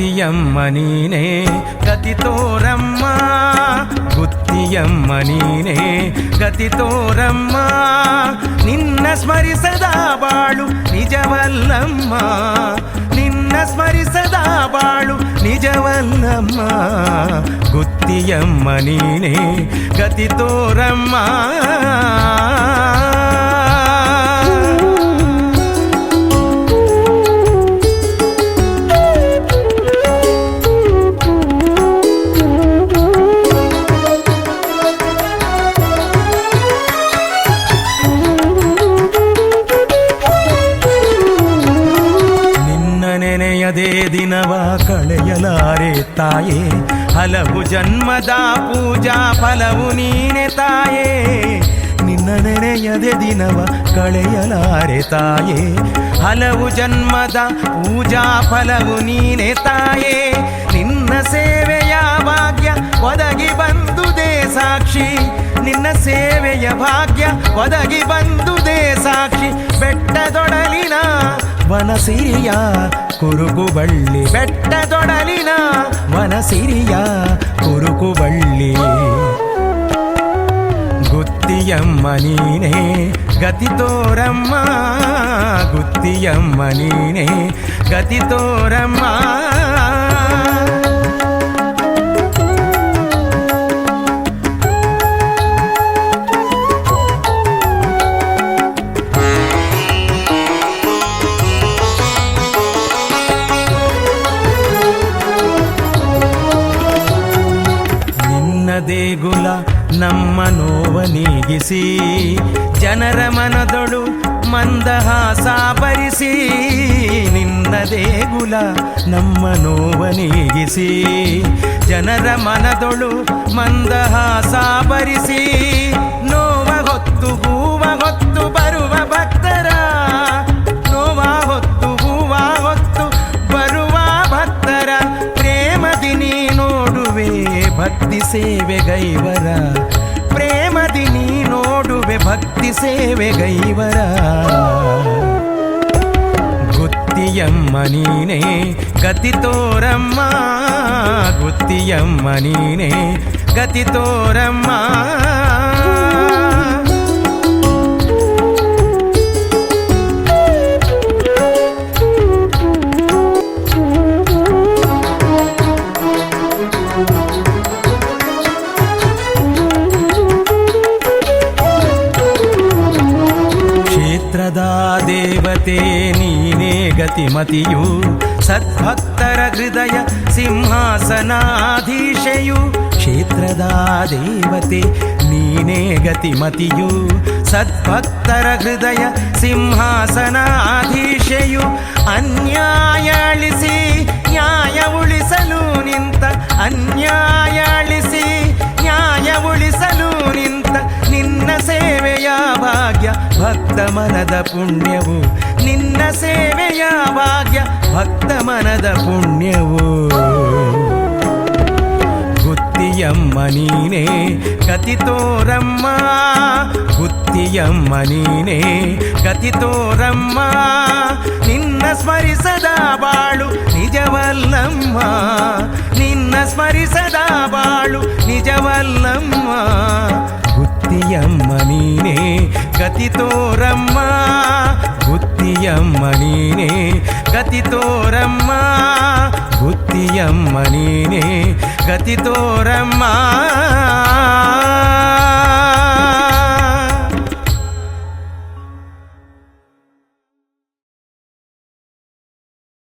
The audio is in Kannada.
ಗುತ್ತಿಯಮ್ಮ ನೀನೇ ಗತಿ ತೋರಮ್ಮ, ಗುತ್ತಿಯಮ್ಮ ನೀನೇ ಗತಿ ತೋರಮ್ಮ. ನಿನ್ನ ಸ್ಮರಿಸದ ಬಾಳು ನಿಜವಲ್ಲಮ್ಮ, ನಿನ್ನ ಸ್ಮರಿಸದ ಬಾಳು ನಿಜವಲ್ಲಮ್ಮ. ಗುತ್ತಿಯಮ್ಮ ನೀನೇ ಗತಿ ತೋರಮ್ಮ. ನೆನೆಯದೇ ದಿನವ ಕಳೆಯಲಾರೆ ತಾಯೇ, ಹಲವು ಜನ್ಮದ ಪೂಜಾ ಫಲವು ನೀನೆ ತಾಯೇ. ನಿನ್ನ ನೆನೆಯದೇ ದಿನವ ಕಳೆಯಲಾರೆ ತಾಯೇ, ಹಲವು ಜನ್ಮದ ಪೂಜಾ ಫಲವು ನೀನೆ ತಾಯೇ. ನಿನ್ನ ಸೇವೆಯ ಭಾಗ್ಯ ಒದಗಿ ಬಂದುದೇ ಸಾಕ್ಷಿ, ನಿನ್ನ ಸೇವೆಯ ಭಾಗ್ಯ ಒದಗಿ ಬಂದುದೇ ಸಾಕ್ಷಿ. ಬೆಟ್ಟದೊಡಲಿನ ವನಸಿರಿಯ ಕುರುಕುಬಳ್ಳಿ, ಬೆಟ್ಟದೊಡಲಿನ ವನಸಿರಿಯ ಕುರುಕುಬಳ್ಳಿ. ಗುತ್ತಿಯಮ್ಮ ನೀನೇ ಗತಿ ತೋರಮ್ಮ, ಗುತ್ತಿಯಮ್ಮ ನೀನೇ ಗತಿ ತೋರಮ್ಮ. ದೇಗುಲ ನಮ್ಮ ನೋವ ನೀಗಿಸಿ, ಜನರ ಮನದೊಳು ಮಂದಹಾಸ ಭರಿಸಿ. ನಿನ್ನ ದೇಗುಲ ನಮ್ಮ ನೋವ ನೀಗಿಸಿ, ಜನರ ಮನದೊಳು ಮಂದಹಾಸ ಭರಿಸಿ. ನೋವ ಹೊತ್ತು ಹೂವ ಹೊತ್ತು ಬರುವ ಭಕ್ತರ, ನೋವ ಹೊತ್ತು ಹೂವ ಹೊತ್ತು ಬರುವ ಭಕ್ತರ ಪ್ರೇಮದಿ ನೀ ನೋಡುವೆ ಭಕ್ತಿ ಸೇವೆಗೈವರ, ಪ್ರೇಮದಿ ನೀ ನೋಡುವೆ ಭಕ್ತಿ ಸೇವೆಗೈವರ. ಗುತ್ತಿಯಮ್ಮ ನೀನೇ ಗತಿ ತೋರಮ್ಮ, ಗುತ್ತಿಯಮ್ಮ ನೀನೇ ಗತಿ ತೋರಮ್ಮ. ದೇವತೆ ನೀನೇ ಗತಿಮತಿಯು, ಸದ್ಭಕ್ತರ ಹೃದಯ ಸಿಂಹಾಸನಾಧೀಶೆಯು. ಕ್ಷೇತ್ರದ ದೇವತೆ ನೀನೇ ಗತಿಮತಿಯು, ಸದ್ಭಕ್ತರ ಹೃದಯ ಸಿಂಹಾಸನಾಧೀಶೆಯು. ಅನ್ಯಾಯ ಅಳಿಸಿ ನ್ಯಾಯ ಉಳಿಸಲು ನಿಂತ, ಅನ್ಯಾಯ ಅಳಿಸಿ ನ್ಯಾಯ ಉಳಿಸಲು ನಿಂತ. ನಿನ್ನ ಸೇವೆಯ ಭಾಗ್ಯ ಭಕ್ತ ಮನದ ಪುಣ್ಯವು, ನಿನ್ನ ಸೇವೆಯ ಭಾಗ್ಯ ಭಕ್ತ ಮನದ ಪುಣ್ಯವು. ಗುತ್ತಿಯಮ್ಮ ನೀನೇ ಗತಿ ತೋರಮ್ಮ, ಗುತ್ತಿಯಮ್ಮ ನೀನೇ ಗತಿ ತೋರಮ್ಮ. ನಿನ್ನ ಸ್ಮರಿಸದ ಬಾಳು ನಿಜವಲ್ಲಮ್ಮ, ನಿನ್ನ ಸ್ಮರಿಸದ ಬಾಳು ನಿಜವಲ್ಲಮ್ಮ. ಗುತ್ತಿಯಮ್ಮ ನೀನೇ ಗತಿ ತೋರಮ್ಮ, ಗುತ್ತಿಯಮ್ಮ ನೀನೇ ಗತಿ ತೋರಮ್ಮ, ಗುತ್ತಿಯಮ್ಮ ನೀನೇ ಗತಿ ತೋರಮ್ಮ.